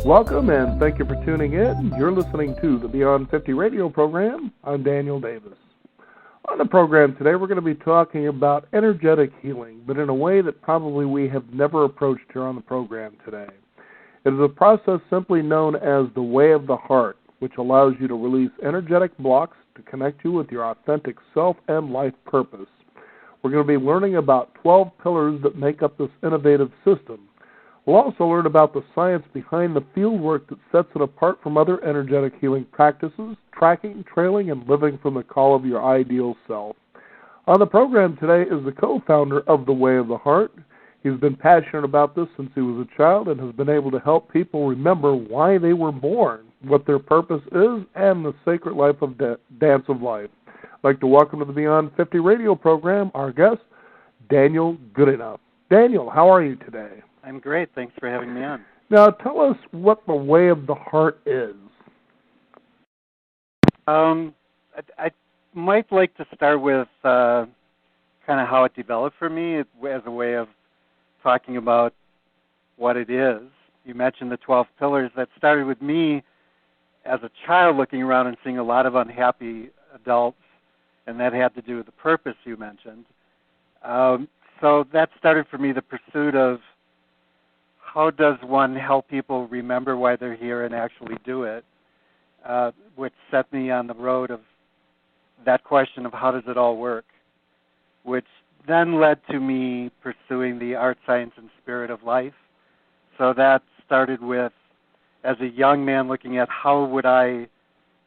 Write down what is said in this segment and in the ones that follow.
Welcome and thank you for tuning in. You're listening to the Beyond 50 radio program. I'm Daniel Davis. On the program today, we're going to be talking about energetic healing, but in a way that probably we have never approached here on the program today. It is a process simply known as the way of the heart, which allows you to release energetic blocks to connect you with your authentic self and life purpose. We're going to be learning about 12 pillars that make up this innovative system. We'll also learn about the science behind the fieldwork that sets it apart from other energetic healing practices, tracking, trailing, and living from the call of your ideal self. On the program today is the co-founder of The Way of the Heart. He's been passionate about this since he was a child and has been able to help people remember why they were born, what their purpose is, and the sacred life of dance of life. I'd like to welcome to the Beyond 50 radio program our guest, Daniel Goodenough. Daniel, how are you today? I'm great. Thanks for having me on. Now, tell us what the Way of the Heart is. I might like to start with kind of how it developed for me as a way of talking about what it is. You mentioned the 12 pillars. That started with me as a child looking around and seeing a lot of unhappy adults, and that had to do with the purpose you mentioned. So that started for me the pursuit of how does one help people remember why they're here and actually do it, which set me on the road of that question of how does it all work, which then led to me pursuing the art, science, and spirit of life. So that started with, as a young man, looking at how would I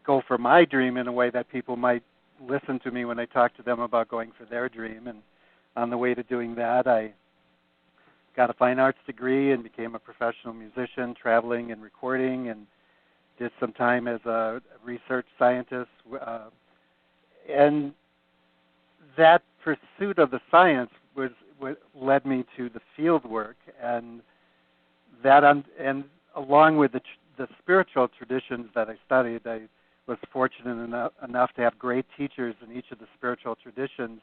go for my dream in a way that people might listen to me when I talk to them about going for their dream. And on the way to doing that, I got a fine arts degree and became a professional musician, traveling and recording, and did some time as a research scientist. And that pursuit of the science was what led me to the field work, and that and along with the spiritual traditions that I studied, I was fortunate enough to have great teachers in each of the spiritual traditions,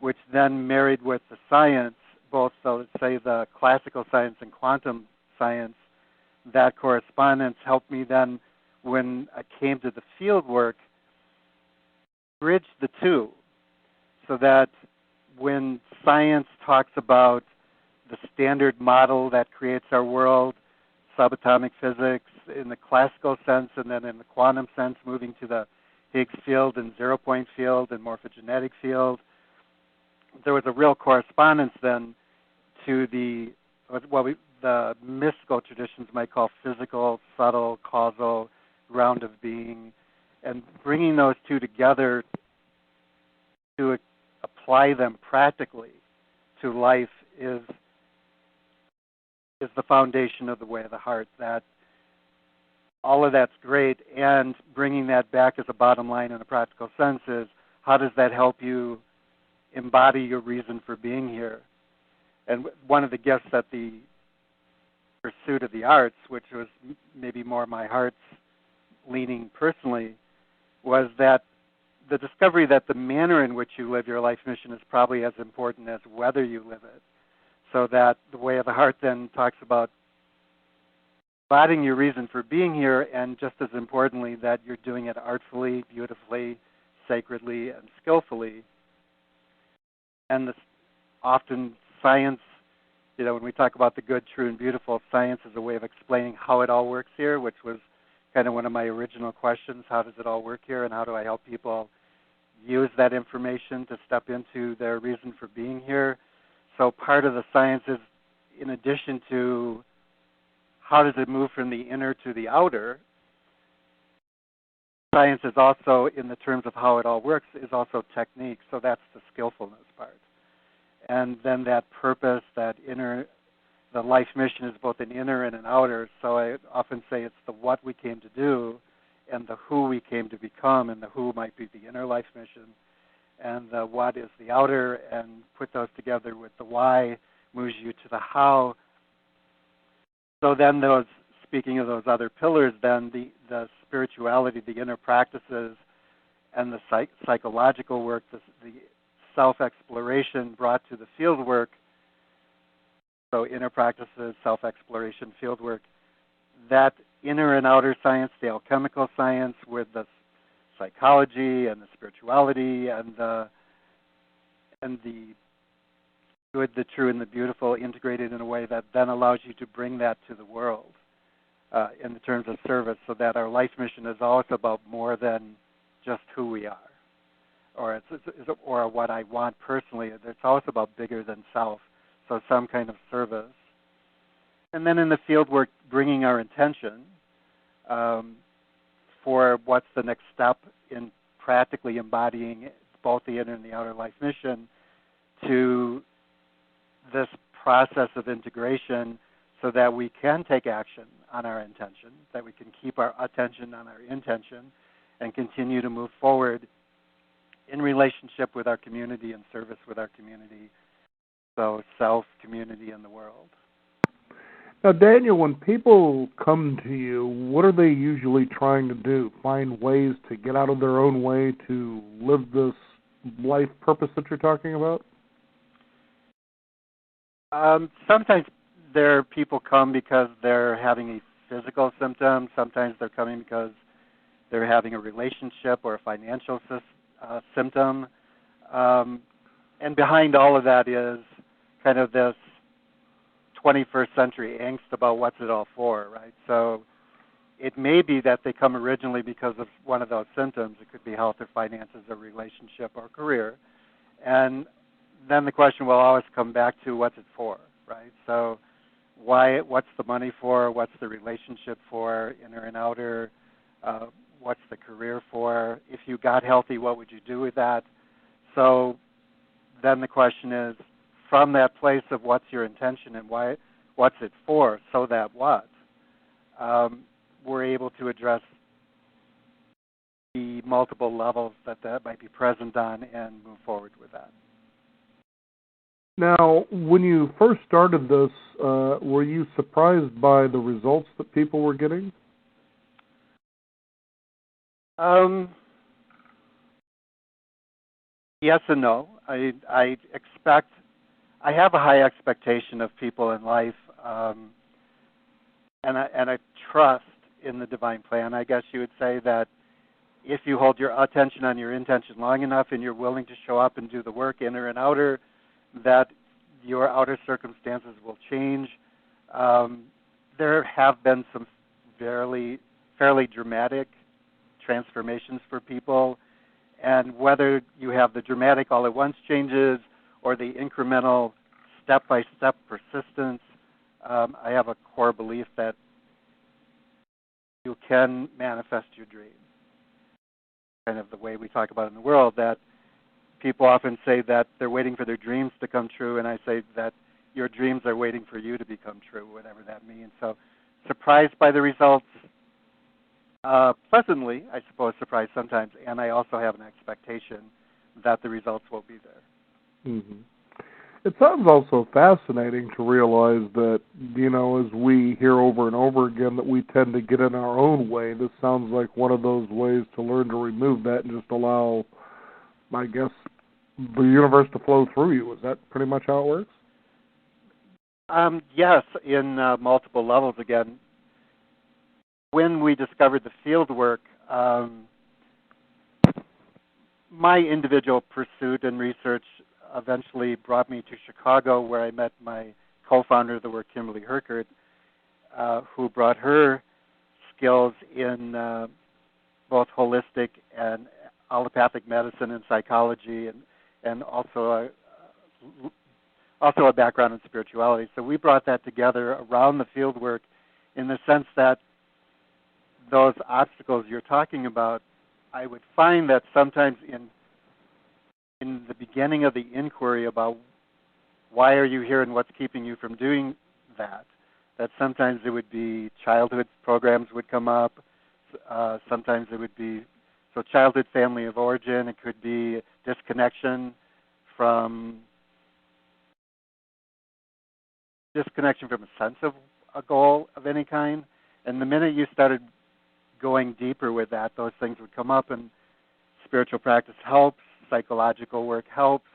which then married with the science, both, so let's say, the classical science and quantum science. That correspondence helped me then, when I came to the field work, bridge the two, so that when science talks about the standard model that creates our world, subatomic physics in the classical sense, and then in the quantum sense, moving to the Higgs field and zero-point field and morphogenetic field, there was a real correspondence then to the mystical traditions might call physical, subtle, causal, ground of being, and bringing those two together to apply them practically to life is the foundation of the Way of the Heart. That all of that's great, and bringing that back as a bottom line in a practical sense is, how does that help you embody your reason for being here? And one of the gifts that the pursuit of the arts, which was maybe more my heart's leaning personally, was that the discovery that the manner in which you live your life mission is probably as important as whether you live it. So that the Way of the Heart then talks about embodying your reason for being here, and just as importantly, that you're doing it artfully, beautifully, sacredly, and skillfully. And often science, when we talk about the good, true, and beautiful, science is a way of explaining how it all works here, which was kind of one of my original questions. How does it all work here, and how do I help people use that information to step into their reason for being here? So part of the science is, in addition to how does it move from the inner to the outer, science is also, in the terms of how it all works, is also technique. So that's the skillfulness part. And then that purpose, that inner, the life mission is both an inner and an outer. So I often say it's the what we came to do and the who we came to become, and the who might be the inner life mission, and the what is the outer, and put those together with the why moves you to the how. So then speaking of those other pillars, then the spirituality, the inner practices, and the psychological work, the self-exploration brought to the field work, so inner practices, self-exploration, field work, that inner and outer science, the alchemical science with the psychology and the spirituality and the good, the true, and the beautiful integrated in a way that then allows you to bring that to the world in the terms of service, so that our life mission is always about more than just who we are or what I want personally. It's always about bigger than self, so some kind of service. And then in the field work, bringing our intention for what's the next step in practically embodying both the inner and the outer life mission to this process of integration, so that we can take action on our intention, that we can keep our attention on our intention and continue to move forward in relationship with our community and service with our community, so self, community, and the world. Now, Daniel, when people come to you, what are they usually trying to do? Find ways to get out of their own way to live this life purpose that you're talking about? Sometimes people come because they're having a physical symptom. Sometimes they're coming because they're having a relationship or a financial symptom. And behind all of that is kind of this 21st century angst about what's it all for, right? So it may be that they come originally because of one of those symptoms. It could be health or finances or relationship or career. And then the question will always come back to what's it for, right? So what's the money for? What's the relationship for, inner and outer? What's the career for? If you got healthy, what would you do with that? So then the question is, from that place of what's your intention and what's it for, so that what? We're able to address the multiple levels that might be present on and move forward with that. Now, when you first started this, were you surprised by the results that people were getting? Yes and no. I have a high expectation of people in life, and I trust in the divine plan. I guess you would say that if you hold your attention on your intention long enough and you're willing to show up and do the work, inner and outer, that your outer circumstances will change. There have been some fairly dramatic transformations for people, and whether you have the dramatic all-at-once changes or the incremental step-by-step persistence, I have a core belief that you can manifest your dreams. Kind of the way we talk about it in the world, that people often say that they're waiting for their dreams to come true, and I say that your dreams are waiting for you to become true, whatever that means. So surprised by the results, pleasantly, I suppose, surprised sometimes, and I also have an expectation that the results will be there. Mm-hmm. It sounds also fascinating to realize that, as we hear over and over again that we tend to get in our own way. This sounds like one of those ways to learn to remove that and just allow, I guess, the universe to flow through you. Is that pretty much how it works? Yes, in multiple levels again. When we discovered the field work, my individual pursuit and research eventually brought me to Chicago, where I met my co-founder of the work, Kimberly Herkert, who brought her skills in both holistic and allopathic medicine and psychology, and also a background in spirituality. So we brought that together around the field work in the sense that those obstacles you're talking about, I would find that sometimes in the beginning of the inquiry about why are you here and what's keeping you from doing that sometimes it would be childhood programs would come up. Sometimes it would be childhood family of origin. It could be disconnection from a sense of a goal of any kind. And the minute you started going deeper with that, those things would come up, and spiritual practice helps, psychological work helps,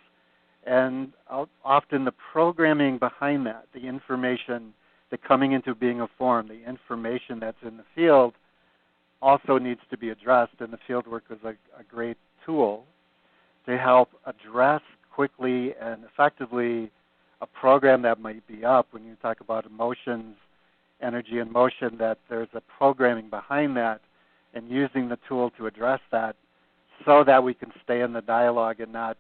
and often the programming behind that, the information the coming into being of form, the information that's in the field, also needs to be addressed, and the field work is a great tool to help address quickly and effectively a program that might be up. When you talk about emotions, energy and motion, that there's a programming behind that, and using the tool to address that so that we can stay in the dialogue and not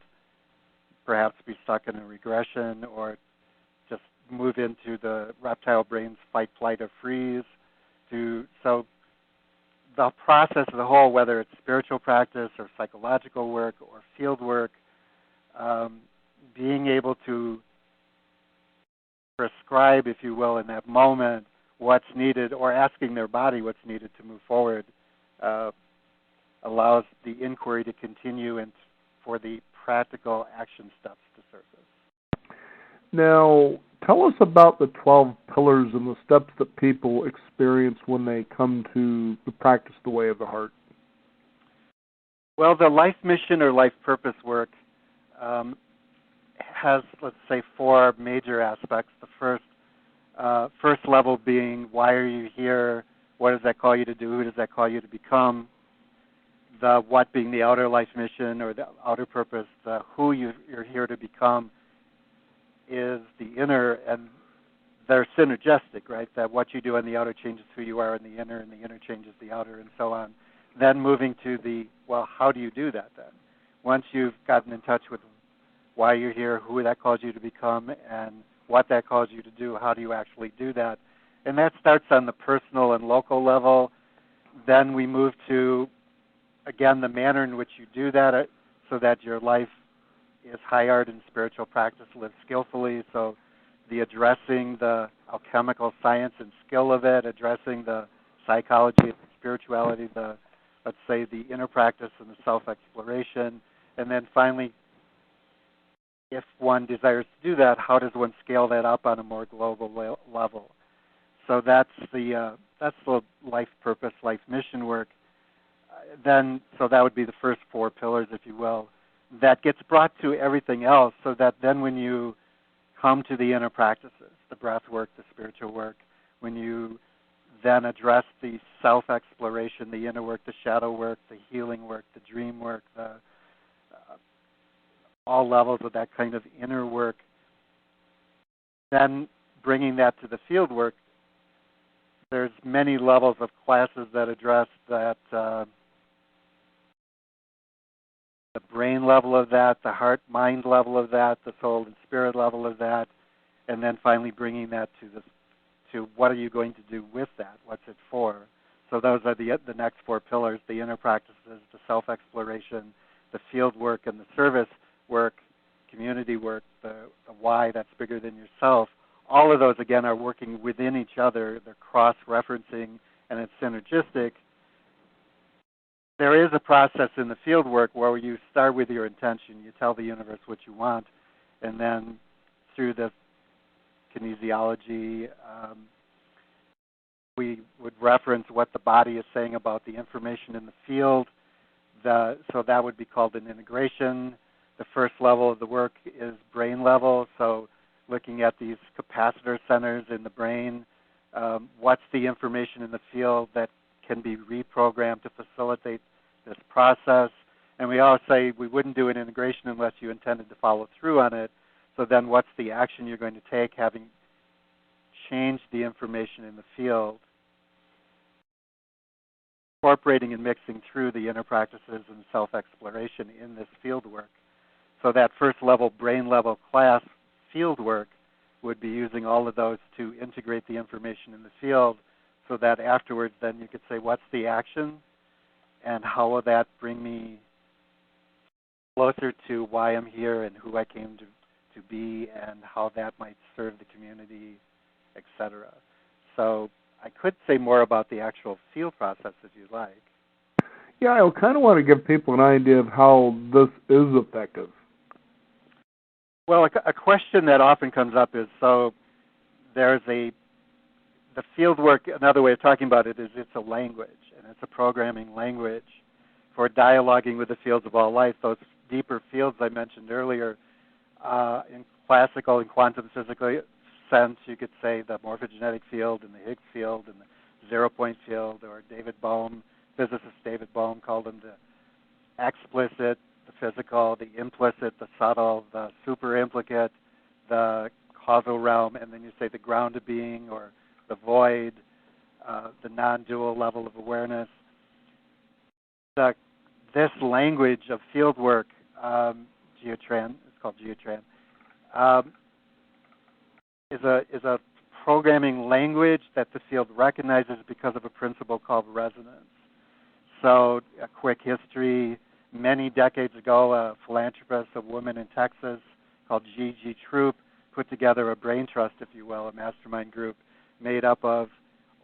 perhaps be stuck in a regression or just move into the reptile brain's fight, flight, or freeze. So the process as a whole, whether it's spiritual practice or psychological work or field work, being able to prescribe, if you will, in that moment what's needed, or asking their body what's needed to move forward, allows the inquiry to continue and for the practical action steps to surface. Now, tell us about the 12 pillars and the steps that people experience when they come to practice the way of the heart. Well, the life mission or life purpose work has, let's say, 4 major aspects. The first level being, why are you here? What does that call you to do? Who does that call you to become? The what being the outer life mission or the outer purpose. The who you're here to become is the inner, and they're synergistic, right? That what you do on the outer changes who you are in the inner, and the inner changes the outer, and so on. Then moving to the, well, how do you do that then? Once you've gotten in touch with why you're here, who that calls you to become, and what that calls you to do, how do you actually do that? And that starts on the personal and local level. Then we move to, again, the manner in which you do that so that your life is high art and spiritual practice lived skillfully. So the addressing the alchemical science and skill of it, addressing the psychology and spirituality, the, let's say, the inner practice and the self-exploration. And then finally, if one desires to do that, how does one scale that up on a more global level? So that's the life purpose, life mission work. So that would be the first 4 pillars, if you will. That gets brought to everything else, so that then when you come to the inner practices, the breath work, the spiritual work, when you then address the self-exploration, the inner work, the shadow work, the healing work, the dream work, all levels of that kind of inner work, then bringing that to the field work, there's many levels of classes that address that, the brain level of that, the heart-mind level of that, the soul and spirit level of that, and then finally bringing that to what are you going to do with that? What's it for? So those are the next 4 pillars: the inner practices, the self-exploration, the field work, and the service work, community work, the why that's bigger than yourself. All of those, again, are working within each other. They're cross-referencing, and it's synergistic. There is a process in the field work where you start with your intention. You tell the universe what you want, and then through the kinesiology, we would reference what the body is saying about the information in the field. So that would be called an integration. The first level of the work is brain level, so looking at these capacitor centers in the brain. What's the information in the field that can be reprogrammed to facilitate this process? And we always say we wouldn't do an integration unless you intended to follow through on it. So then what's the action you're going to take having changed the information in the field? Incorporating and mixing through the inner practices and self-exploration in this field work. So that first level, brain level class field work would be using all of those to integrate the information in the field, so that afterwards then you could say, what's the action and how will that bring me closer to why I'm here and who I came to be and how that might serve the community, etc. So I could say more about the actual field process if you'd like. Yeah, I kind of want to give people an idea of how this is effective. Well, a question that often comes up is, so there's the field work, another way of talking about it is it's a language, and it's a programming language for dialoguing with the fields of all life. Those deeper fields I mentioned earlier in classical and quantum sense, you could say the morphogenetic field and the Higgs field and the zero-point field, or physicist David Bohm called them the explicit, the physical, the implicit, the subtle, the super implicate, the causal realm, and then you say the grounded being or the void, the non-dual level of awareness. This language of field work, geotran, it's called geotran, is a programming language that the field recognizes because of a principle called resonance. So a quick history, many decades ago, a philanthropist, a woman in Texas called G.G. Troop, put together a brain trust, if you will, a mastermind group made up of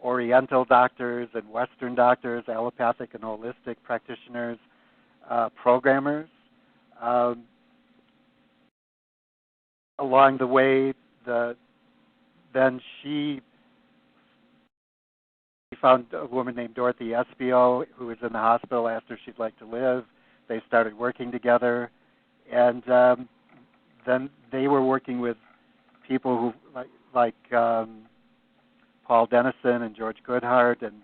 Oriental doctors and Western doctors, allopathic and holistic practitioners, programmers. Along the way, then she found a woman named Dorothy Espio who was in the hospital, asked her if she'd like to live. They started working together, and then they were working with people who like Paul Dennison and George Goodhart and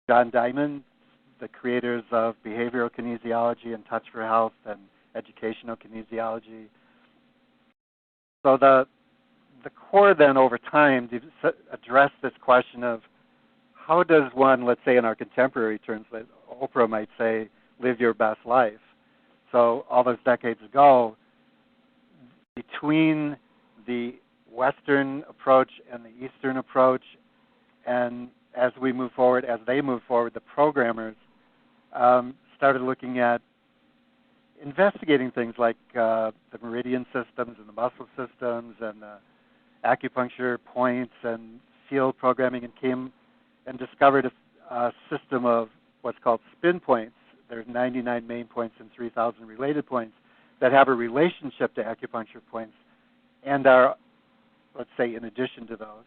John Diamond, the creators of behavioral kinesiology and Touch for Health and educational kinesiology. So the core then over time addressed this question of how does one, let's say in our contemporary terms, like Oprah might say, live your best life. So all those decades ago, between the Western approach and the Eastern approach, and as they move forward, the programmers started looking at investigating things like the meridian systems and the muscle systems and the acupuncture points and field programming, and came and discovered a system of what's called spin points. There's 99 main points and 3,000 related points that have a relationship to acupuncture points and are, let's say, in addition to those.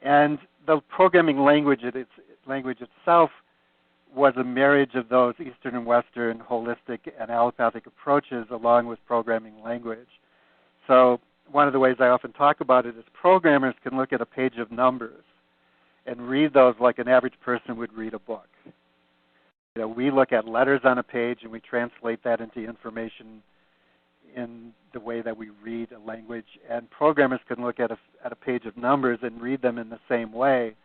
And the programming language itself was a marriage of those Eastern and Western holistic and allopathic approaches along with programming language. So one of the ways I often talk about it is programmers can look at a page of numbers and read those like an average person would read a book. You know, we look at letters on a page and we translate that into information in the way that we read a language, and programmers can look at a page of numbers and read them in the same way,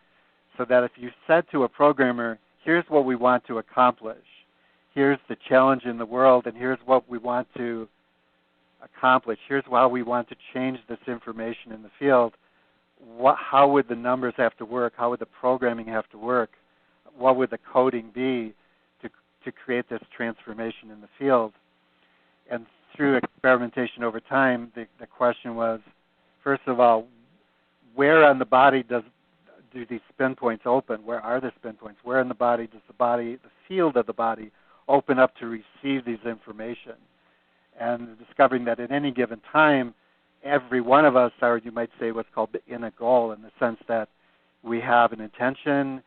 so that if you said to a programmer, here's what we want to accomplish, here's the challenge in the world, and here's what we want to accomplish, here's how we want to change this information in the field, how would the numbers have to work, how would the programming have to work, what would the coding be to create this transformation in the field. And through experimentation over time, the question was, first of all, where on the body do these spin points open? Where are the spin points? Where in the body does the field of the body open up to receive these information? And discovering that at any given time, every one of us are, you might say, what's called in a goal, in the sense that we have an intention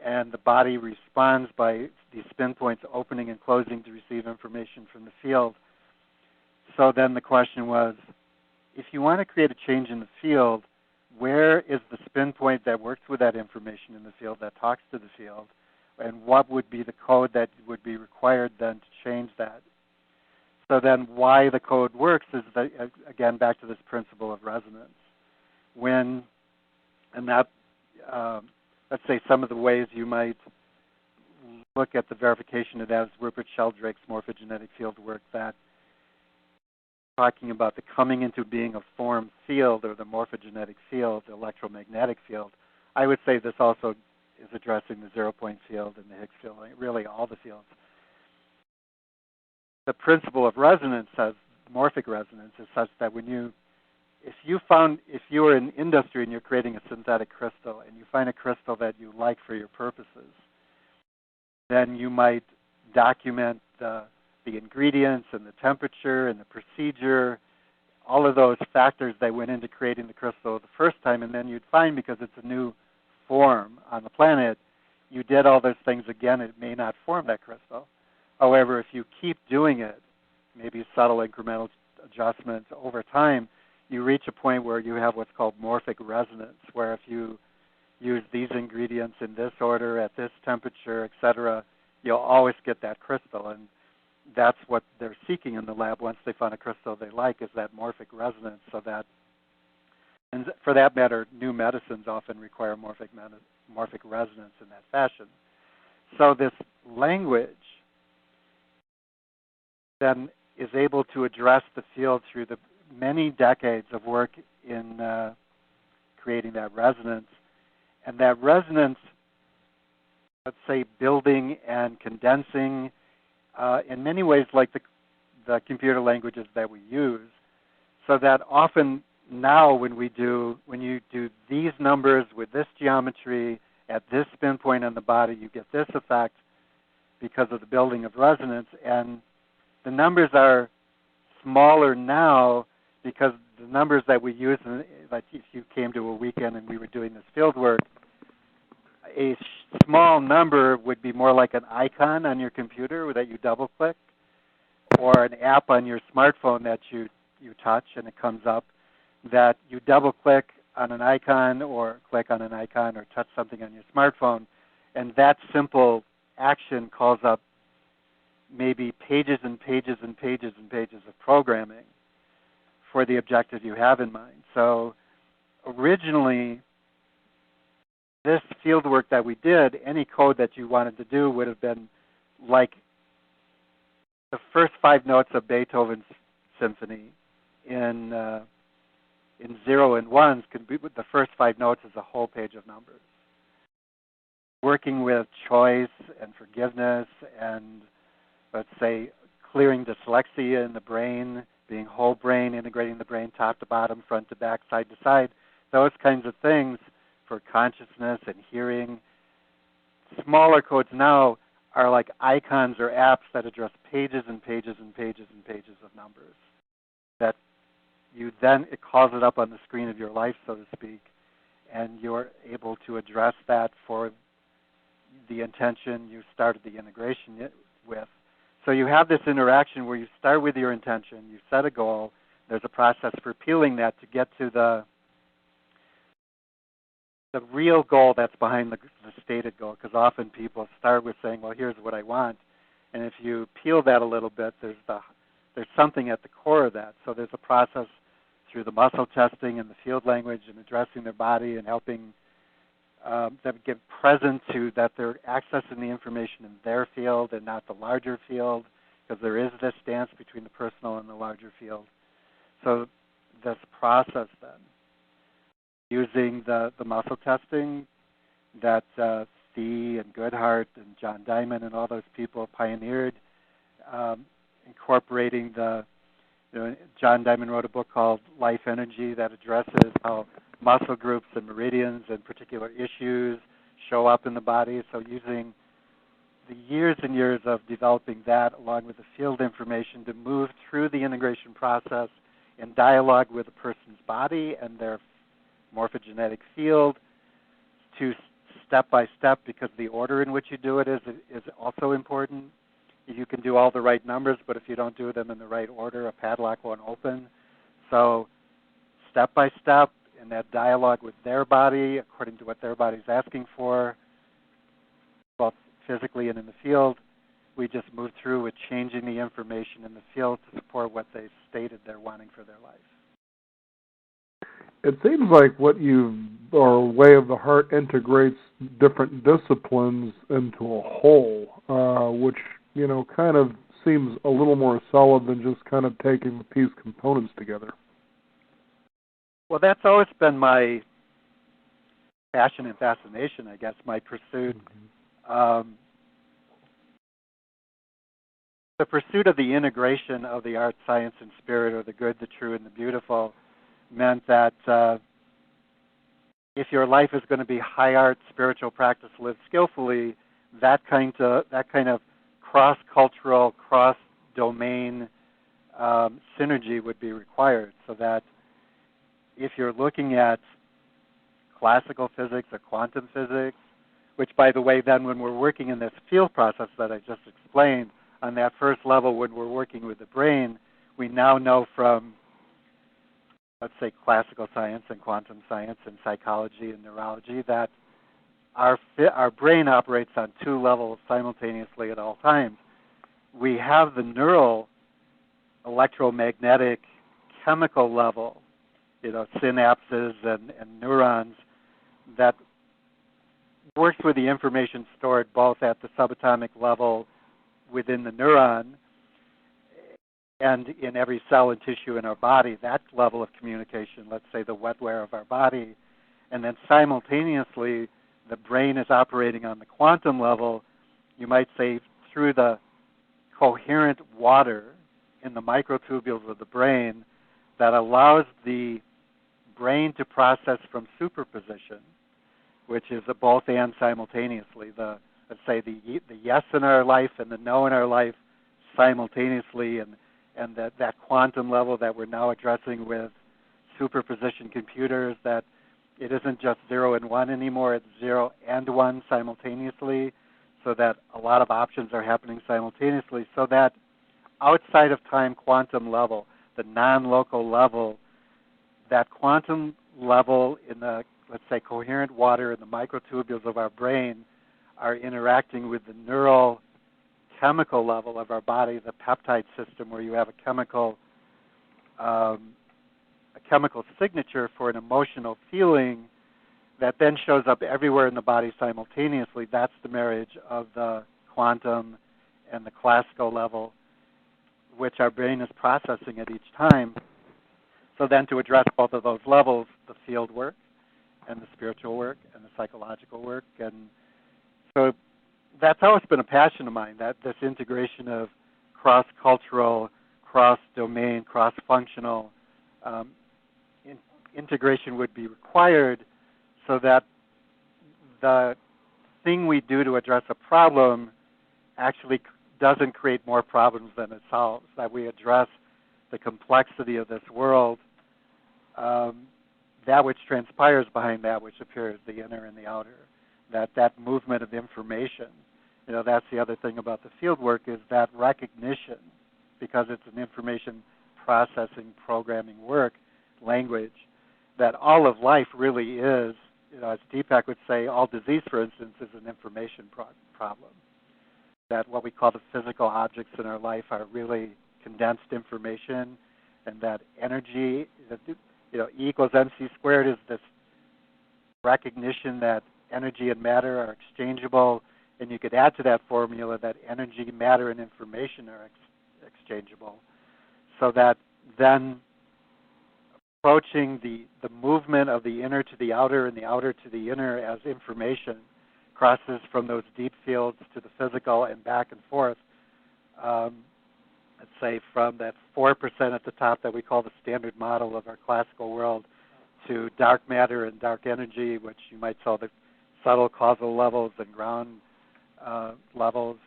and the body responds by these spin points opening and closing to receive information from the field. So then the question was, if you want to create a change in the field, where is the spin point that works with that information in the field, that talks to the field, and what would be the code that would be required then to change that? So then why the code works is, that, again, back to this principle of resonance. Let's say some of the ways you might look at the verification of that is Rupert Sheldrake's morphogenetic field work, that talking about the coming into being of form field, or the morphogenetic field, the electromagnetic field. I would say this also is addressing the zero-point field and the Higgs field, really all the fields. The principle of resonance, morphic resonance, is such that if you are in industry and you're creating a synthetic crystal and you find a crystal that you like for your purposes, then you might document the ingredients and the temperature and the procedure, all of those factors that went into creating the crystal the first time, and then you'd find, because it's a new form on the planet, you did all those things again, it may not form that crystal. However, if you keep doing it, maybe subtle incremental adjustments over time, you reach a point where you have what's called morphic resonance, where if you use these ingredients in this order, at this temperature, etc., you'll always get that crystal. And that's what they're seeking in the lab once they find a crystal they like, is that morphic resonance. So that, and for that matter, new medicines often require morphic resonance in that fashion. So this language then is able to address the field through the many decades of work in creating that resonance. And that resonance, let's say, building and condensing, in many ways like the computer languages that we use, so that often now when you do these numbers with this geometry at this spin point on the body, you get this effect because of the building of resonance. And the numbers are smaller now because the numbers that we use, like if you came to a weekend and we were doing this field work, a small number would be more like an icon on your computer that you double click, or an app on your smartphone that you touch and it comes up, that you double click on an icon or click on an icon or touch something on your smartphone, and that simple action calls up maybe pages and pages and pages and pages of programming for the objective you have in mind. So originally, this field work that we did, any code that you wanted to do would have been like the first 5 notes of Beethoven's symphony in 0 and 1s could be, the first 5 notes is a whole page of numbers. Working with choice and forgiveness and, let's say, clearing dyslexia in the brain, being whole brain, integrating the brain top to bottom, front to back, side to side, those kinds of things for consciousness and hearing. Smaller codes now are like icons or apps that address pages and pages and pages and pages of numbers. That you then, it calls it up on the screen of your life, so to speak, and you're able to address that for the intention you started the integration with. So you have this interaction where you start with your intention, you set a goal, there's a process for peeling that to get to the real goal that's behind the stated goal, because often people start with saying, well, here's what I want, and if you peel that a little bit, there's something at the core of that. So there's a process through the muscle testing and the field language and addressing their body and helping them get present to that they're accessing the information in their field and not the larger field, because there is this dance between the personal and the larger field. So this process then, using the muscle testing that Thee and Goodhart and John Diamond and all those people pioneered, incorporating John Diamond wrote a book called Life Energy that addresses how muscle groups and meridians and particular issues show up in the body. So using the years and years of developing that along with the field information to move through the integration process in dialogue with a person's body and their morphogenetic field to step by step, because the order in which you do it is also important. You can do all the right numbers, but if you don't do them in the right order, a padlock won't open. So step by step in that dialogue with their body, according to what their body's asking for, both physically and in the field, we just move through with changing the information in the field to support what they stated they're wanting for their life. It seems like Way of the Heart integrates different disciplines into a whole, which, kind of seems a little more solid than just kind of taking the piece components together. Well, that's always been my passion and fascination, I guess, my pursuit. Mm-hmm. The pursuit of the integration of the art, science, and spirit, or the good, the true, and the beautiful, meant that if your life is going to be high art, spiritual practice, lived skillfully, that kind of cross-cultural, cross-domain synergy would be required, so that if you're looking at classical physics or quantum physics, which, by the way, then when we're working in this field process that I just explained, on that first level when we're working with the brain, we now know from, let's say, classical science and quantum science and psychology and neurology that our brain operates on two levels simultaneously at all times. We have the neural, electromagnetic, chemical level, synapses and neurons that works with the information stored both at the subatomic level within the neuron and in every cell and tissue in our body, that level of communication, let's say the wetware of our body, and then simultaneously the brain is operating on the quantum level, you might say through the coherent water in the microtubules of the brain that allows the brain to process from superposition, which is a both and simultaneously. Let's say the yes in our life and the no in our life simultaneously, and that quantum level that we're now addressing with superposition computers, that it isn't just 0 and 1 anymore, it's 0 and 1 simultaneously, so that a lot of options are happening simultaneously, so that outside of time quantum level, the non-local level, that quantum level in the, let's say, coherent water in the microtubules of our brain are interacting with the neural chemical level of our body, the peptide system, where you have a chemical signature for an emotional feeling that then shows up everywhere in the body simultaneously. That's the marriage of the quantum and the classical level, which our brain is processing at each time. So then to address both of those levels, the field work and the spiritual work and the psychological work. And so that's always been a passion of mine, that this integration of cross-cultural, cross-domain, cross-functional integration would be required so that the thing we do to address a problem actually doesn't create more problems than it solves, that we address the complexity of this world, that which transpires behind that which appears, the inner and the outer, that movement of information. That's the other thing about the field work, is that recognition, because it's an information processing, programming work, language, that all of life really is, as Deepak would say, all disease, for instance, is an information problem. That what we call the physical objects in our life are really condensed information, and that energy, E equals mc squared, is this recognition that energy and matter are exchangeable, and you could add to that formula that energy, matter, and information are exchangeable, so that then approaching the movement of the inner to the outer and the outer to the inner as information crosses from those deep fields to the physical and back and forth, let's say from that 4% at the top that we call the standard model of our classical world to dark matter and dark energy, which you might call the subtle causal levels and ground levels,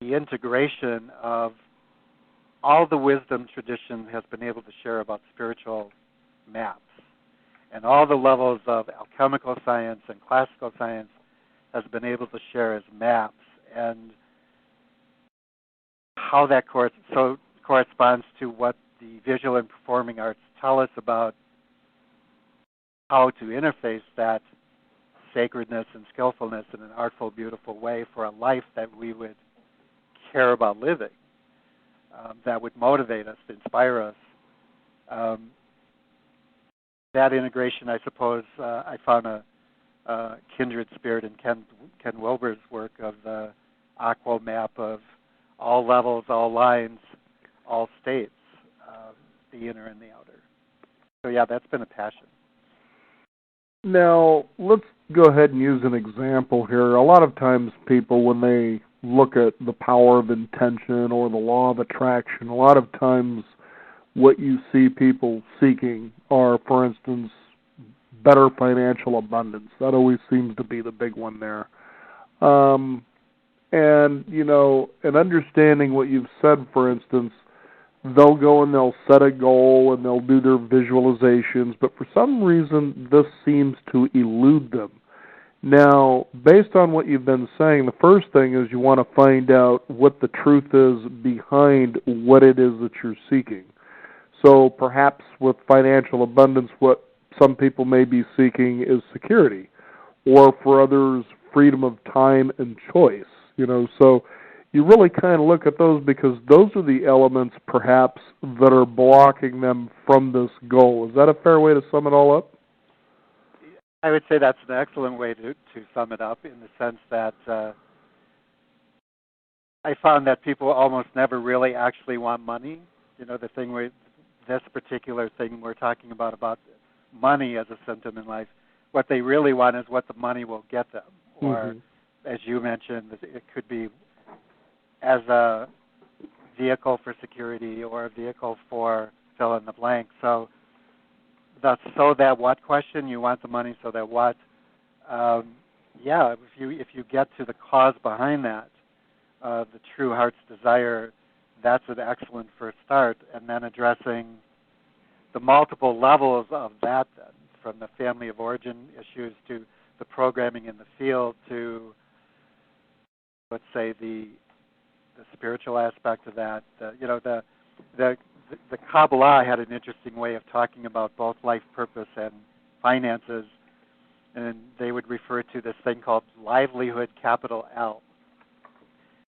the integration of all the wisdom tradition has been able to share about spiritual maps, and all the levels of alchemical science and classical science has been able to share as maps, and how that corresponds to what the visual and performing arts tell us about how to interface that sacredness and skillfulness in an artful, beautiful way for a life that we would care about living, that would motivate us, inspire us. That integration, I suppose, I found a kindred spirit in Ken Wilber's work of the aqua map of all levels, all lines, all states, the inner and the outer. So yeah, that's been a passion. Now, let's go ahead and use an example here. A lot of times people, when they look at the power of intention or the law of attraction, a lot of times what you see people seeking are, for instance, better financial abundance. That always seems to be the big one there. And, in understanding what you've said, for instance, they'll go and they'll set a goal and they'll do their visualizations, but for some reason this seems to elude them. Now, based on what you've been saying, the first thing is you want to find out what the truth is behind what it is that you're seeking. So perhaps with financial abundance, what some people may be seeking is security, or for others, freedom of time and choice. So you really kind of look at those because those are the elements perhaps that are blocking them from this goal. Is that a fair way to sum it all up? I would say that's an excellent way to sum it up, in the sense that I found that people almost never really actually want money. The thing with this particular thing we're talking about money as a symptom in life, what they really want is what the money will get them. Or, as you mentioned, it could be as a vehicle for security or a vehicle for fill in the blank. So that what question, you want the money so that what? If you get to the cause behind that, the true heart's desire, that's an excellent first start. And then addressing the multiple levels of that, then, from the family of origin issues to the programming in the field to, let's say, the spiritual aspect of that. The Kabbalah had an interesting way of talking about both life purpose and finances, and they would refer to this thing called livelihood, capital L,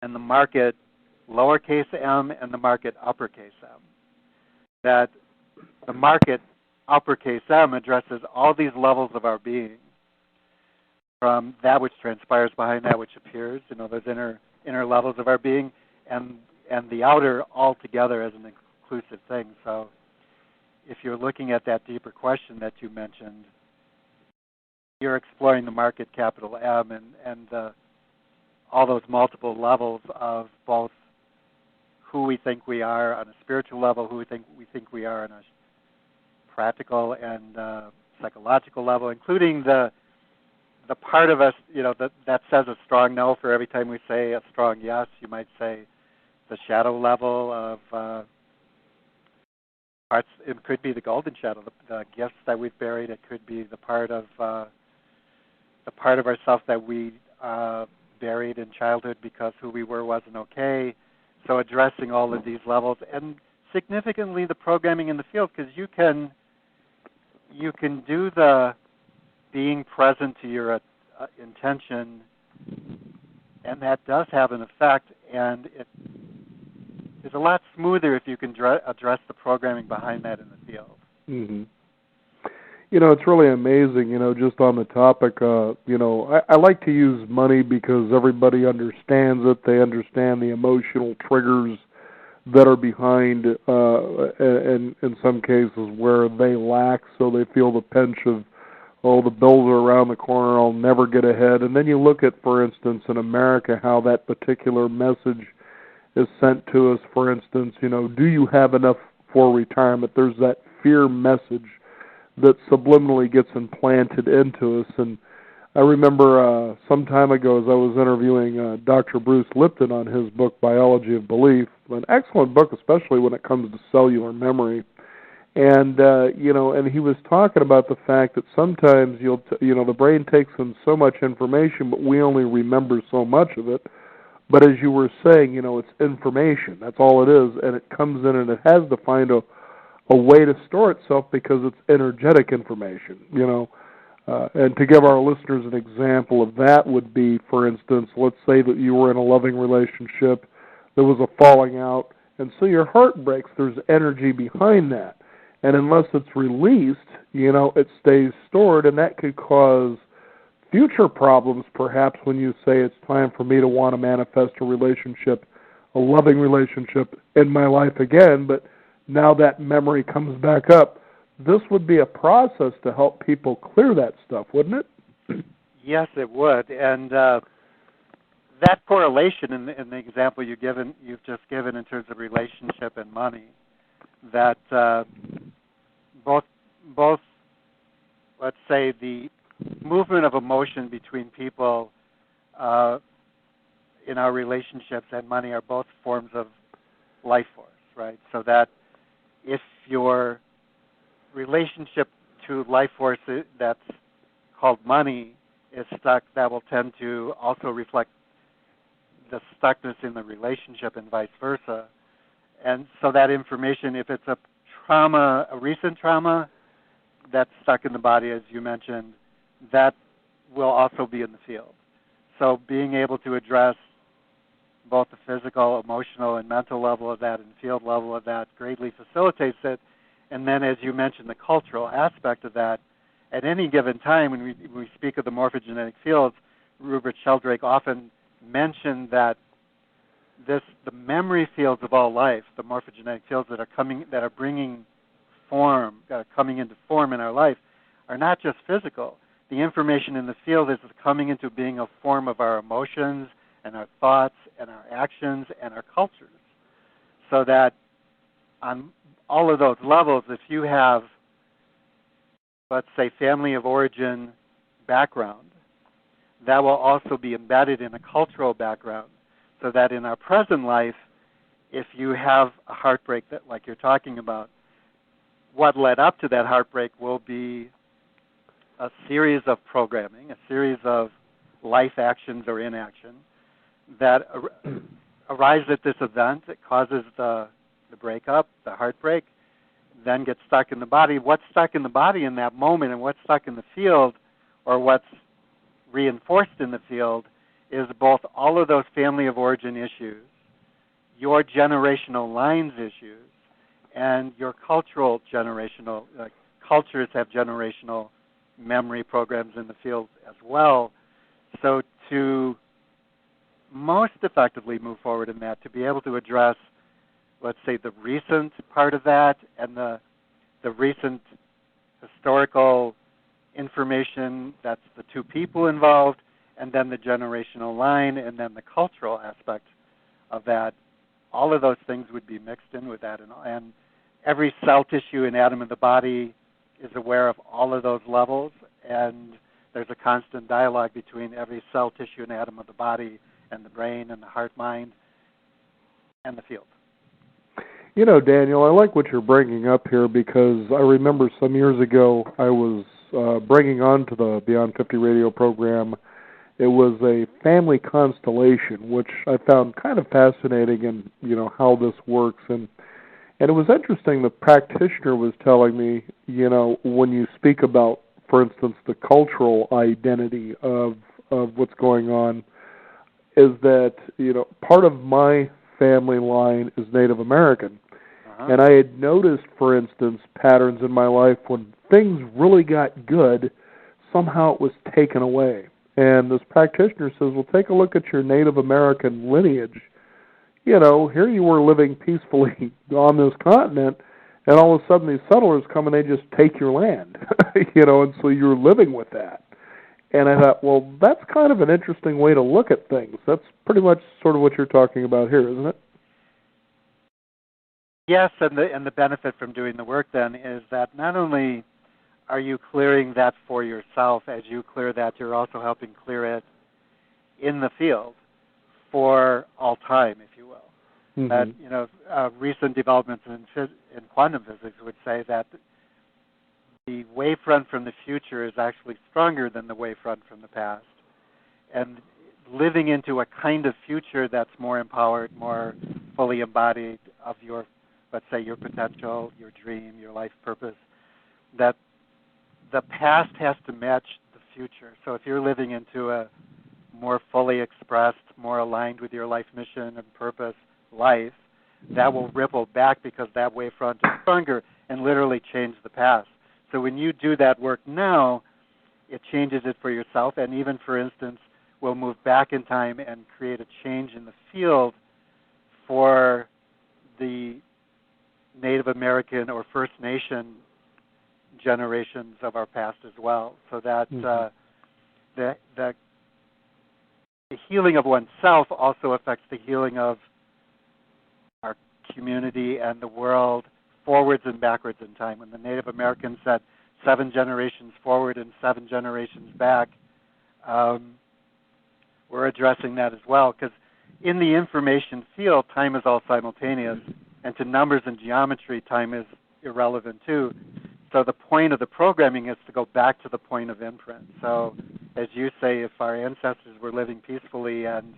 and the market, lowercase m, and the market, uppercase m. That the market, uppercase m, addresses all these levels of our being, from that which transpires behind that which appears, those inner levels of our being, and the outer all together as an inclusive thing. So if you're looking at that deeper question that you mentioned, you're exploring the market, capital M, and all those multiple levels of both who we think we are on a spiritual level, who we think we are on a practical and psychological level, including the part of us, that says a strong no for every time we say a strong yes. You might say the shadow level of parts. It could be the golden shadow, the gifts that we've buried. It could be the part of ourselves that we buried in childhood because who we were wasn't okay. So addressing all of these levels, and significantly the programming in the field, because you can do the being present to your intention, and that does have an effect, and it is a lot smoother if you can address the programming behind that in the field. Mm-hmm. It's really amazing, just on the topic, I like to use money because everybody understands it. They understand the emotional triggers that are behind, and in some cases where they lack, so they feel the pinch of, the bills are around the corner, I'll never get ahead. And then you look at, for instance, in America, how that particular message is sent to us. For instance, do you have enough for retirement? There's that fear message that subliminally gets implanted into us. And I remember some time ago, as I was interviewing Dr. Bruce Lipton on his book, Biology of Belief, an excellent book, especially when it comes to cellular memory. And, and he was talking about the fact that sometimes the brain takes in so much information, but we only remember so much of it. But as you were saying, it's information. That's all it is. And it comes in and it has to find a way to store itself because it's energetic information, And to give our listeners an example of that would be, for instance, let's say that you were in a loving relationship, there was a falling out, and so your heart breaks. There's energy behind that. And unless it's released, it stays stored, and that could cause future problems, perhaps, when you say it's time for me to want to manifest a relationship, a loving relationship in my life again, but now that memory comes back up. This would be a process to help people clear that stuff, wouldn't it? Yes, it would. And that correlation in the example you've just given in terms of relationship and money, that both, let's say, the movement of emotion between people in our relationships and money are both forms of life force, right? So that if your relationship to life force that's called money is stuck, that will tend to also reflect the stuckness in the relationship and vice versa. And so that information, if it's a trauma, a recent trauma that's stuck in the body, as you mentioned, that will also be in the field. So being able to address both the physical, emotional, and mental level of that and field level of that greatly facilitates it. And then, as you mentioned, the cultural aspect of that, at any given time when we speak of the morphogenetic fields, Rupert Sheldrake often mentioned that the memory fields of all life, the morphogenetic fields that are bringing form, coming into form in our life, are not just physical. The information in the field is coming into being a form of our emotions and our thoughts and our actions and our cultures. So that on all of those levels, if you have, let's say, family of origin background, that will also be embedded in a cultural background. So that in our present life, if you have a heartbreak that, like you're talking about, what led up to that heartbreak will be a series of programming, a series of life actions or inaction that arise at this event. It causes the breakup, the heartbreak, then gets stuck in the body. What's stuck in the body in that moment and what's stuck in the field, or what's reinforced in the field, is both all of those family of origin issues, your generational lines issues, and your cultural generational, cultures have generational memory programs in the field as well. So to most effectively move forward in that, to be able to address, let's say, the recent part of that and the recent historical information, that's the two people involved, and then the generational line, and then the cultural aspect of that, all of those things would be mixed in with that. And every cell, tissue, and atom of the body is aware of all of those levels, and there's a constant dialogue between every cell, tissue, and atom of the body and the brain and the heart, mind, and the field. You know, Daniel, I like what you're bringing up here, because I remember some years ago I was bringing on to the Beyond 50 radio program, it was a family constellation, which I found kind of fascinating, and how this works. And it was interesting. The practitioner was telling me, when you speak about, for instance, the cultural identity of what's going on, is that part of my family line is Native American. And I had noticed, for instance, patterns in my life when things really got good, somehow it was taken away. And this practitioner says, well, take a look at your Native American lineage. Here you were living peacefully on this continent, and all of a sudden these settlers come and they just take your land, and so you're living with that. And I thought, well, that's kind of an interesting way to look at things. That's pretty much sort of what you're talking about here, isn't it? Yes, and the benefit from doing the work then is that not only are you clearing that for yourself, as you clear that, you're also helping clear it in the field for all time, if you will. Mm-hmm. That recent developments in quantum physics would say that the wavefront from the future is actually stronger than the wavefront from the past, and living into a kind of future that's more empowered, more fully embodied of your, let's say, your potential, your dream, your life purpose, that the past has to match the future. So if you're living into a more fully expressed, more aligned with your life mission and purpose life, that will ripple back because that wavefront is stronger and literally change the past. So when you do that work now, it changes it for yourself, and even, for instance, will move back in time and create a change in the field for the Native American or First Nation generations of our past as well, so that the healing of oneself also affects the healing of our community and the world forwards and backwards in time. When the Native Americans said 7 generations forward and 7 generations back, we're addressing that as well, because in the information field, time is all simultaneous, and to numbers and geometry, time is irrelevant too. So the point of the programming is to go back to the point of imprint. So as you say, if our ancestors were living peacefully and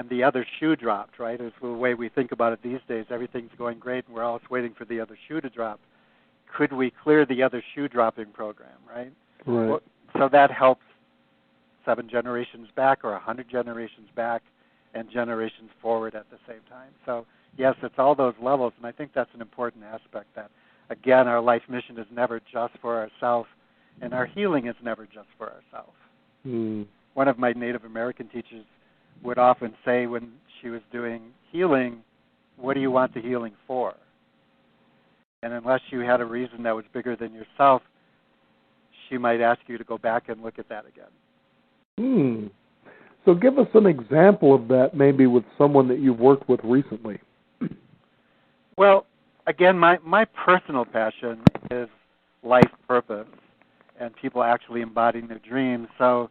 the other shoe dropped, right? It's the way we think about it these days. Everything's going great, and we're always waiting for the other shoe to drop. Could we clear the other shoe dropping program, right? Right. Well, so that helps 7 generations back or 100 generations back and generations forward at the same time. So, yes, it's all those levels, and I think that's an important aspect that, again, our life mission is never just for ourselves, and our healing is never just for ourselves. One of my Native American teachers would often say when she was doing healing, what do you want the healing for? And unless you had a reason that was bigger than yourself, she might ask you to go back and look at that again. So give us an example of that, maybe with someone that you've worked with recently. Well, again, my personal passion is life purpose and people actually embodying their dreams. So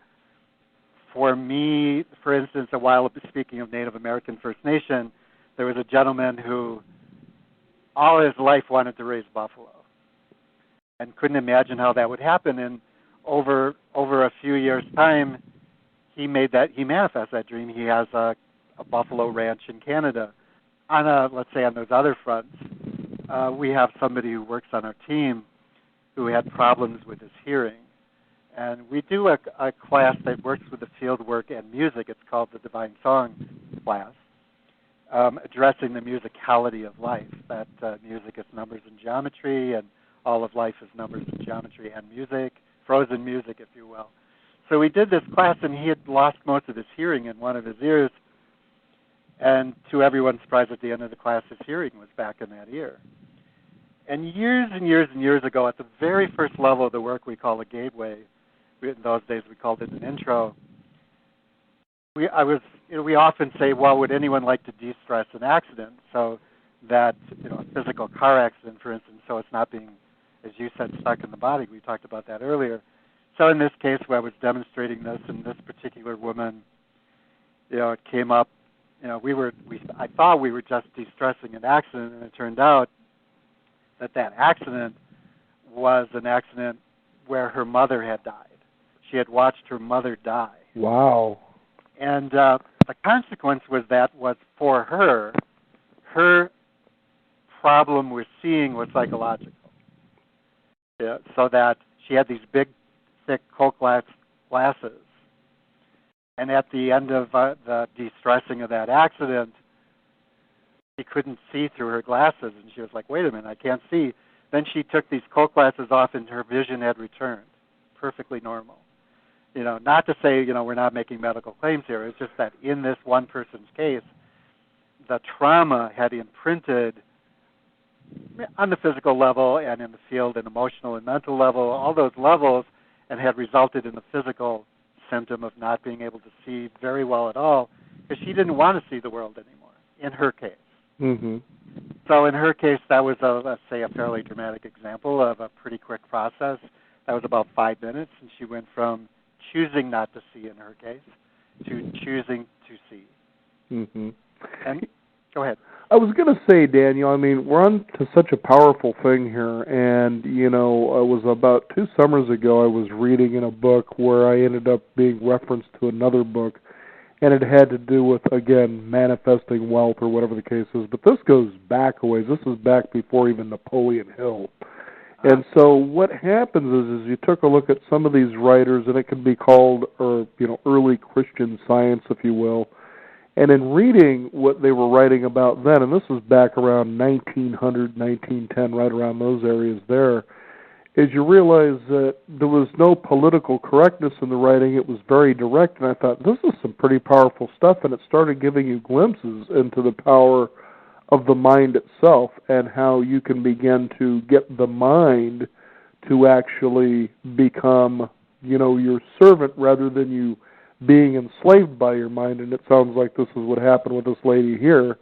for me, for instance, a while speaking of Native American First Nation, there was a gentleman who all his life wanted to raise buffalo and couldn't imagine how that would happen. And over a few years' time, he manifested that dream. He has a buffalo ranch in Canada. Let's say on those other fronts, we have somebody who works on our team who had problems with his hearing. And we do a class that works with the field work and music. It's called the Divine Song class, addressing the musicality of life, that music is numbers and geometry, and all of life is numbers and geometry and music, frozen music, if you will. So we did this class, and he had lost most of his hearing in one of his ears. And to everyone's surprise, at the end of the class, his hearing was back in that ear. And years and years and years ago, at the very first level of the work we call a gateway, in those days we called it an intro, we often say, well, would anyone like to de-stress an accident? So that, a physical car accident, for instance, so it's not being, as you said, stuck in the body. We talked about that earlier. So in this case, where I was demonstrating this, and this particular woman, it came up, I thought we were just de-stressing an accident, and it turned out that accident was an accident where her mother had died. She had watched her mother die. Wow. And the consequence was for her problem with seeing was psychological. Yeah, so that she had these big, thick Coke glasses. And at the end of the de-stressing of that accident, she couldn't see through her glasses. And she was like, wait a minute, I can't see. Then she took these Coke glasses off, and her vision had returned, perfectly normal. Not to say, we're not making medical claims here. It's just that in this one person's case, the trauma had imprinted on the physical level and in the field and emotional and mental level, all those levels, and had resulted in the physical symptom of not being able to see very well at all, because she didn't want to see the world anymore, in her case. Mm-hmm. So in her case, that was, let's say, a fairly dramatic example of a pretty quick process. That was about 5 minutes, and she went from choosing not to see, in her case, to choosing to see. Mm-hmm. And go ahead. I was going to say, Daniel, we're on to such a powerful thing here, and, it was about 2 summers ago I was reading in a book where I ended up being referenced to another book, and it had to do with, again, manifesting wealth or whatever the case is, but this goes back a ways. This is back before even Napoleon Hill. And so what happens is you took a look at some of these writers, and it can be called, early Christian Science, if you will. And in reading what they were writing about then, and this was back around 1900, 1910, right around those areas there, is you realize that there was no political correctness in the writing. It was very direct, and I thought, this is some pretty powerful stuff, and it started giving you glimpses into the power of the mind itself and how you can begin to get the mind to actually become, your servant rather than you being enslaved by your mind. And it sounds like this is what happened with this lady here.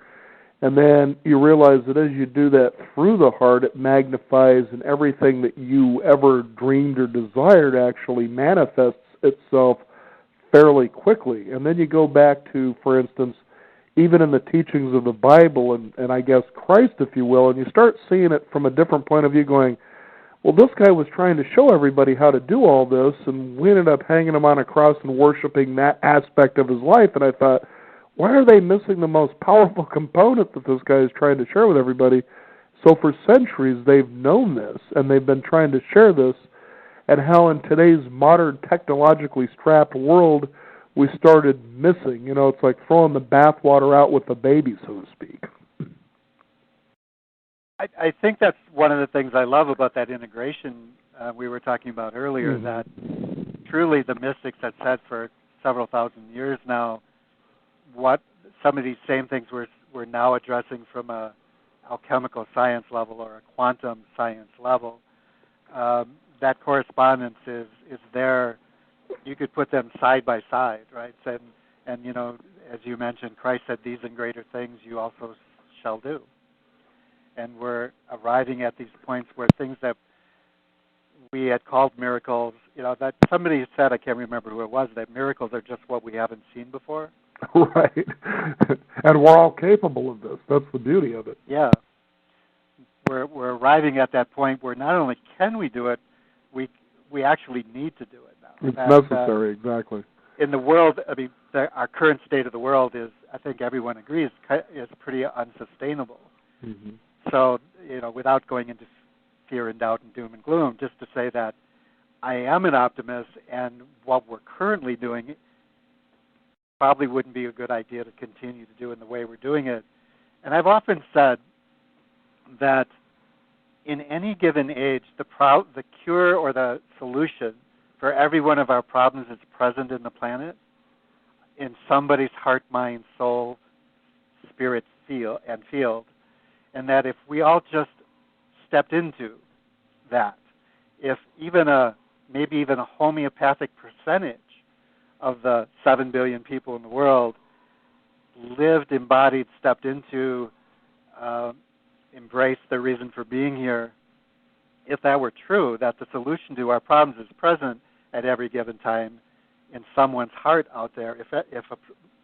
And then you realize that as you do that through the heart, it magnifies, and everything that you ever dreamed or desired actually manifests itself fairly quickly. And then you go back to, for instance, even in the teachings of the Bible and I guess Christ, if you will, and you start seeing it from a different point of view, going, Well, this guy was trying to show everybody how to do all this, and we ended up hanging him on a cross and worshiping that aspect of his life. And I thought, why are they missing the most powerful component that this guy is trying to share with everybody? So for centuries, they've known this, and they've been trying to share this, and how in today's modern, technologically strapped world, we started missing. You know, it's like throwing the bathwater out with the baby, so to speak. I think that's one of the things I love about that integration we were talking about earlier, that truly the mystics had said for several thousand years now, what some of these same things we're now addressing from a alchemical science level or a quantum science level. That correspondence is there. You could put them side by side, right? And you know, as you mentioned, Christ said, "These and greater things you also shall do." And we're arriving at these points where things that we had called miracles, you know, that somebody said, I can't remember who it was, that miracles are just what we haven't seen before. Right. And we're all capable of this. That's the beauty of it. Yeah. We're arriving at that point where not only can we do it, we actually need to do it now. It's necessary, exactly. In the world, I mean, our current state of the world is, I think everyone agrees, is pretty unsustainable. Mm-hmm. So, you know, without going into fear and doubt and doom and gloom, just to say that I am an optimist, and what we're currently doing probably wouldn't be a good idea to continue to do in the way we're doing it. And I've often said that in any given age, the cure or the solution for every one of our problems is present in the planet, in somebody's heart, mind, soul, spirit, field. And that if we all just stepped into that, if maybe even a homeopathic percentage of the 7 billion people in the world lived, embodied, stepped into, embraced their reason for being here, if that were true, that the solution to our problems is present at every given time in someone's heart out there, if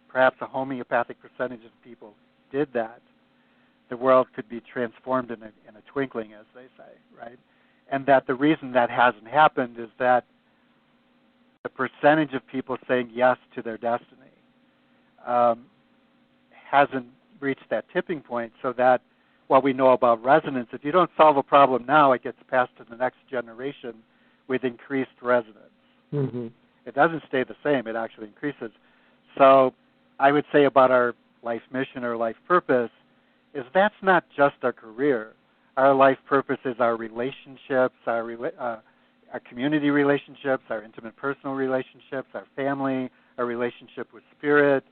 perhaps a homeopathic percentage of people did that, the world could be transformed in a twinkling, as they say, right? And that the reason that hasn't happened is that the percentage of people saying yes to their destiny hasn't reached that tipping point, so that what we know about resonance, if you don't solve a problem now, it gets passed to the next generation with increased resonance. Mm-hmm. It doesn't stay the same, it actually increases. So I would say about our life mission or life purpose is that's not just our career. Our life purpose is our relationships, our community relationships, our intimate personal relationships, our family, our relationship with spirit.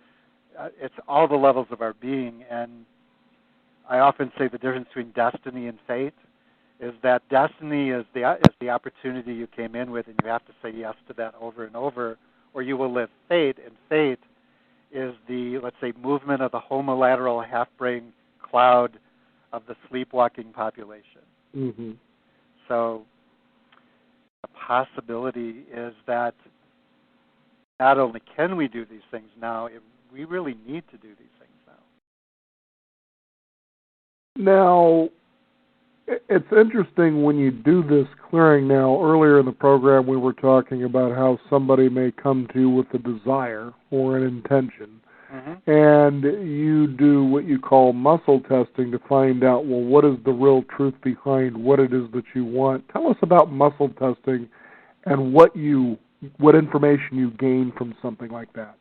It's all the levels of our being. And I often say the difference between destiny and fate is that destiny is the opportunity you came in with, and you have to say yes to that over and over, or you will live fate. And fate is the, let's say, movement of the homolateral half-brain cloud of the sleepwalking population. Mm-hmm. So the possibility is that not only can we do these things now, we really need to do these things now. Now, it's interesting when you do this clearing now. Earlier in the program, we were talking about how somebody may come to you with a desire or an intention. Mm-hmm. And you do what you call muscle testing to find out, well, what is the real truth behind what it is that you want. Tell us about muscle testing and what information you gain from something like that.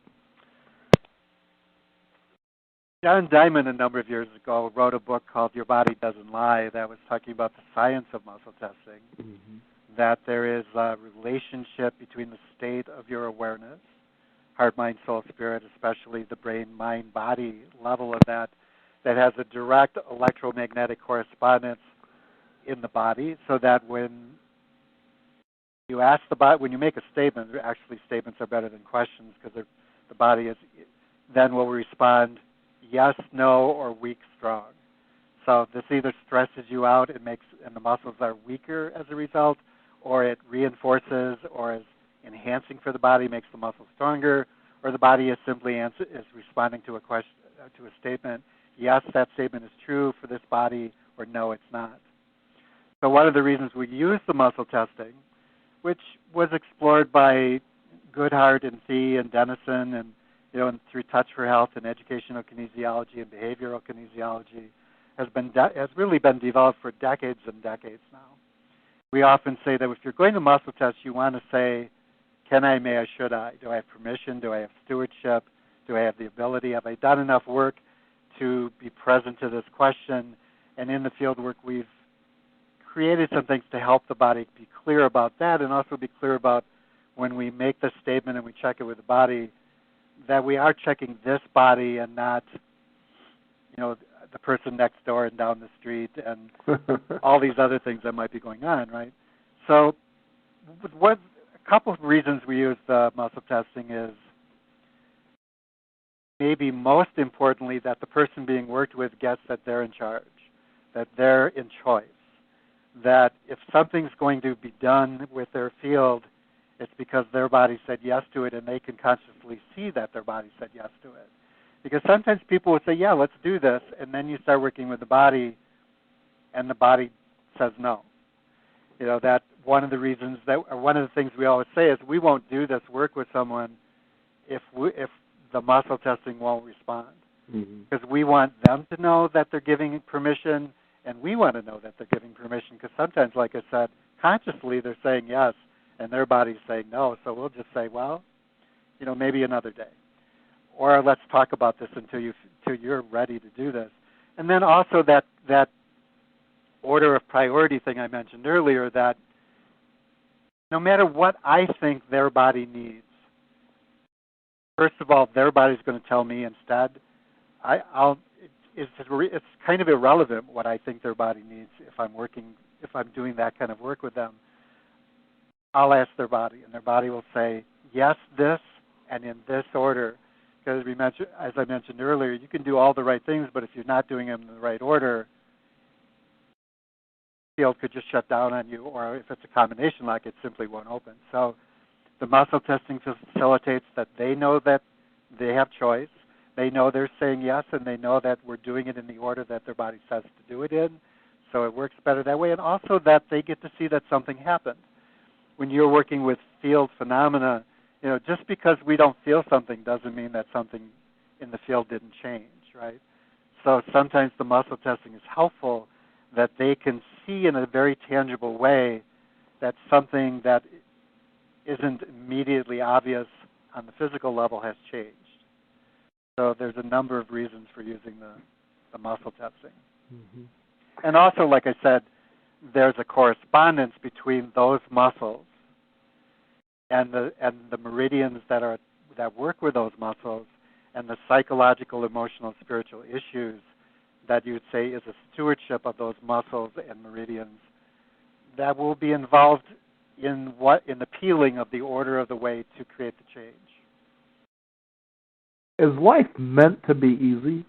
John Diamond, a number of years ago, wrote a book called Your Body Doesn't Lie that was talking about the science of muscle testing, mm-hmm. that there is a relationship between the state of your awareness, heart, mind, soul, spirit, especially the brain, mind, body level of that has a direct electromagnetic correspondence in the body, so that when you ask the body, when you make a statement, actually statements are better than questions because the body then will respond yes, no, or weak, strong. So this either stresses you out and the muscles are weaker as a result, or it reinforces or is enhancing for the body, makes the muscles stronger, or the body is simply is responding to a question, to a statement. Yes, that statement is true for this body, or no, it's not. So one of the reasons we use the muscle testing, which was explored by Goodhart and Thie and Dennison, and and through Touch for Health and educational kinesiology and behavioral kinesiology, has really been developed for decades and decades now. We often say that if you're going to muscle test, you want to say, can I, may I, should I? Do I have permission? Do I have stewardship? Do I have the ability? Have I done enough work to be present to this question? And in the field work, we've created some things to help the body be clear about that, and also be clear about when we make the statement and we check it with the body, that we are checking this body and not, the person next door and down the street and all these other things that might be going on, right? So a couple of reasons we use the muscle testing is maybe most importantly that the person being worked with gets that they're in charge, that they're in choice, that if something's going to be done with their field, it's because their body said yes to it, and they can consciously see that their body said yes to it. Because sometimes people will say, yeah, let's do this, and then you start working with the body, and the body says no. That one of the reasons or one of the things we always say is we won't do this work with someone if the muscle testing won't respond. Because we want them to know that they're giving permission, and we want to know that they're giving permission, because sometimes, like I said, consciously they're saying yes, and their body's saying no, so we'll just say, well, maybe another day. Or let's talk about this until you're ready to do this. And then also that order of priority thing I mentioned earlier, that no matter what I think their body needs, first of all, their body's going to tell me instead. It's kind of irrelevant what I think their body needs if I'm doing that kind of work with them. I'll ask their body, and their body will say, yes, this, and in this order. Because as I mentioned earlier, you can do all the right things, but if you're not doing them in the right order, the field could just shut down on you, or if it's a combination lock, it simply won't open. So the muscle testing facilitates that they know that they have choice. They know they're saying yes, and they know that we're doing it in the order that their body says to do it in. So it works better that way, and also that they get to see that something happened. When you're working with field phenomena, just because we don't feel something doesn't mean that something in the field didn't change, right? So sometimes the muscle testing is helpful, that they can see in a very tangible way that something that isn't immediately obvious on the physical level has changed. So there's a number of reasons for using the muscle testing. And also, like I said, there's a correspondence between those muscles and the meridians that work with those muscles, and the psychological, emotional, spiritual issues that you would say is a stewardship of those muscles and meridians that will be involved in the peeling of the order of the way to create the change. Is life meant to be easy?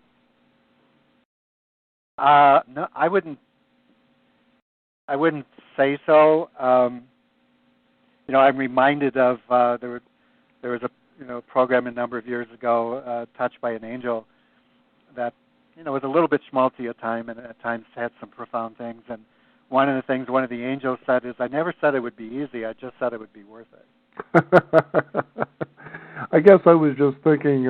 No, I wouldn't say so. I'm reminded of there was a program a number of years ago, Touched by an Angel, that was a little bit schmaltzy at times, and at times had some profound things. And one of the things one of the angels said is, "I never said it would be easy. I just said it would be worth it." I guess I was just thinking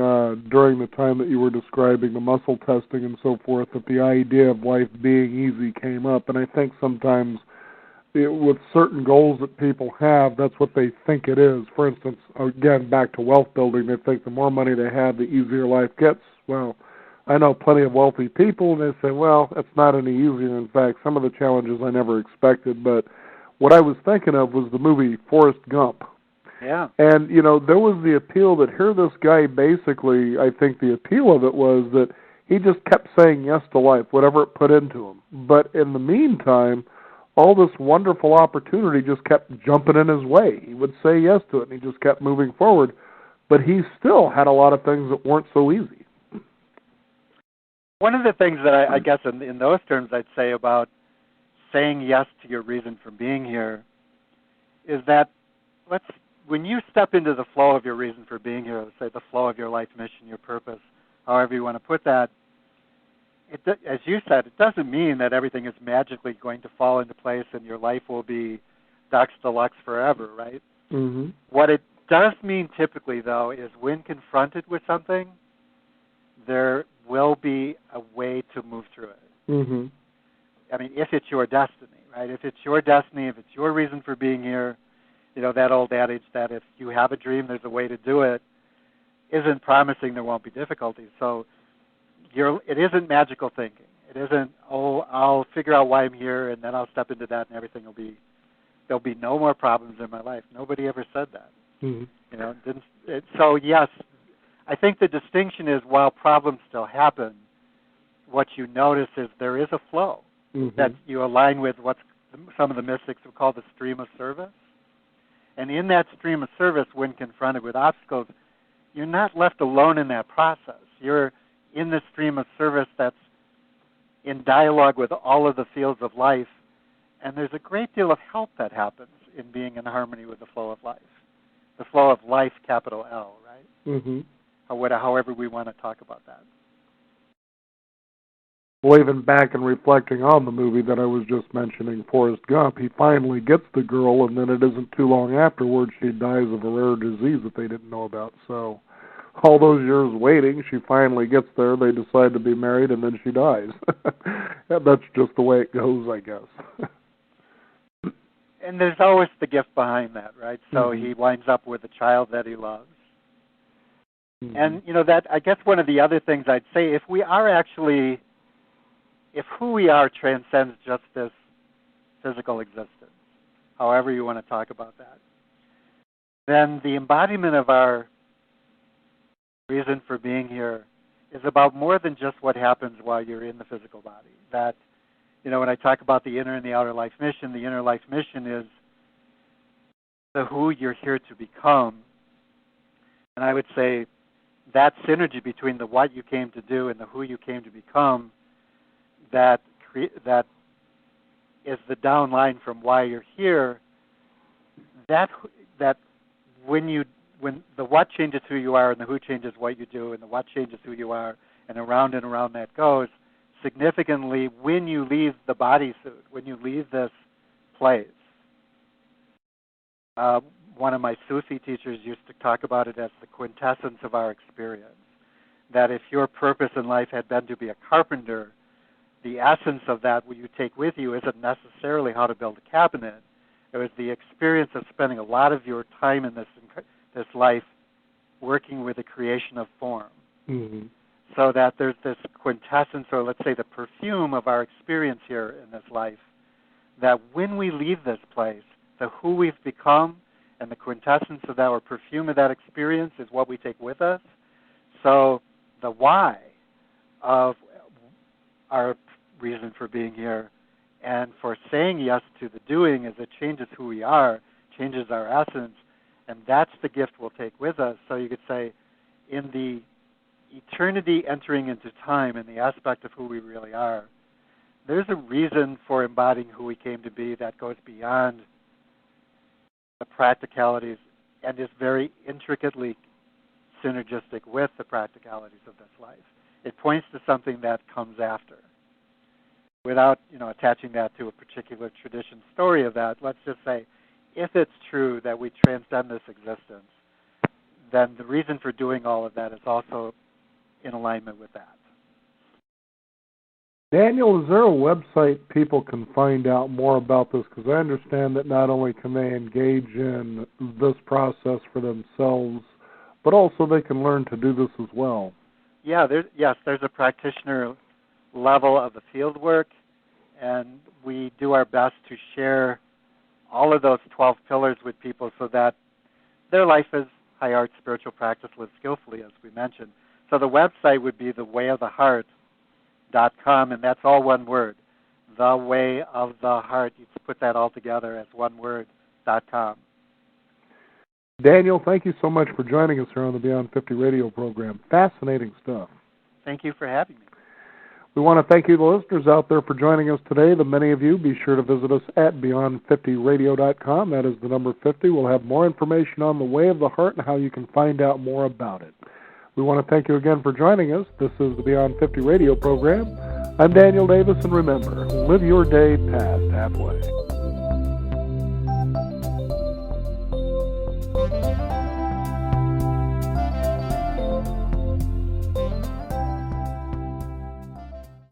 during the time that you were describing the muscle testing and so forth, that the idea of life being easy came up, and I think sometimes with certain goals that people have, that's what they think it is. For instance, again, back to wealth building, they think the more money they have, the easier life gets. Well, I know plenty of wealthy people, and they say, well, it's not any easier. In fact, some of the challenges I never expected. But what I was thinking of was the movie Forrest Gump. Yeah. And, there was the appeal that here this guy basically, I think the appeal of it was that he just kept saying yes to life, whatever it put into him. But in the meantime, all this wonderful opportunity just kept jumping in his way. He would say yes to it, and he just kept moving forward. But he still had a lot of things that weren't so easy. One of the things that I guess in those terms I'd say about saying yes to your reason for being here is that when you step into the flow of your reason for being here, let's say the flow of your life mission, your purpose, however you want to put that, it as you said, it doesn't mean that everything is magically going to fall into place and your life will be Dux Deluxe forever, right? Mm-hmm. What it does mean typically, though, is when confronted with something, there will be a way to move through it. Mm-hmm. I mean, if it's your destiny, right? If it's your destiny, if it's your reason for being here, that old adage that if you have a dream, there's a way to do it, isn't promising there won't be difficulties. So it isn't magical thinking. It isn't, I'll figure out why I'm here and then I'll step into that and everything there'll be no more problems in my life. Nobody ever said that. Mm-hmm. So yes, I think the distinction is while problems still happen, what you notice is there is a flow that you align with what some of the mystics would call the stream of service. And in that stream of service, when confronted with obstacles, you're not left alone in that process. You're in the stream of service that's in dialogue with all of the fields of life, and there's a great deal of help that happens in being in harmony with the flow of life. The flow of life, capital L, right? Mm-hmm. However we want to talk about that. Well, even back and reflecting on the movie that I was just mentioning, Forrest Gump, he finally gets the girl, and then it isn't too long afterwards she dies of a rare disease that they didn't know about. So all those years waiting, she finally gets there, they decide to be married, and then she dies. That's just the way it goes, I guess. And there's always the gift behind that, right? So he winds up with a child that he loves. Mm-hmm. And, that I guess one of the other things I'd say, if who we are transcends just this physical existence, however you want to talk about that, then the embodiment of our reason for being here is about more than just what happens while you're in the physical body. That, when I talk about the inner and the outer life mission, the inner life mission is the who you're here to become. And I would say that synergy between the what you came to do and the who you came to become, that is the downline from why you're here. That when the what changes who you are and the who changes what you do and the what changes who you are and around that goes, significantly when you leave the bodysuit, when you leave this place. One of my Sufi teachers used to talk about it as the quintessence of our experience, that if your purpose in life had been to be a carpenter, the essence of that what you take with you isn't necessarily how to build a cabinet. It was the experience of spending a lot of your time in this life working with the creation of form. Mm-hmm. So that there's this quintessence, or let's say the perfume of our experience here in this life, that when we leave this place, the who we've become and the quintessence of that, or perfume of that experience, is what we take with us. So the why of our reason for being here and for saying yes to the doing is it changes who we are, changes our essence, and that's the gift we'll take with us. So you could say in the eternity entering into time and the aspect of who we really are, there's a reason for embodying who we came to be that goes beyond the practicalities and is very intricately synergistic with the practicalities of this life. It points to something that comes after. Without attaching that to a particular tradition story of that, let's just say, if it's true that we transcend this existence, then the reason for doing all of that is also in alignment with that. Daniel, is there a website people can find out more about this? Because I understand that not only can they engage in this process for themselves, but also they can learn to do this as well. Yeah, there's a practitioner level of the field work, and we do our best to share all of those 12 pillars with people so that their life is high art spiritual practice lived skillfully, as we mentioned. So the website would be thewayoftheheart.com, and that's all one word. The Way of the Heart. You can put that all together as one word, .com. Daniel, thank you so much for joining us here on the Beyond 50 radio program. Fascinating stuff. Thank you for having me. We want to thank you, the listeners out there, for joining us today. The many of you, be sure to visit us at beyond50radio.com. That is the number 50. We'll have more information on the Way of the Heart and how you can find out more about it. We want to thank you again for joining us. This is the Beyond 50 radio program. I'm Daniel Davis, and remember, live your day past halfway.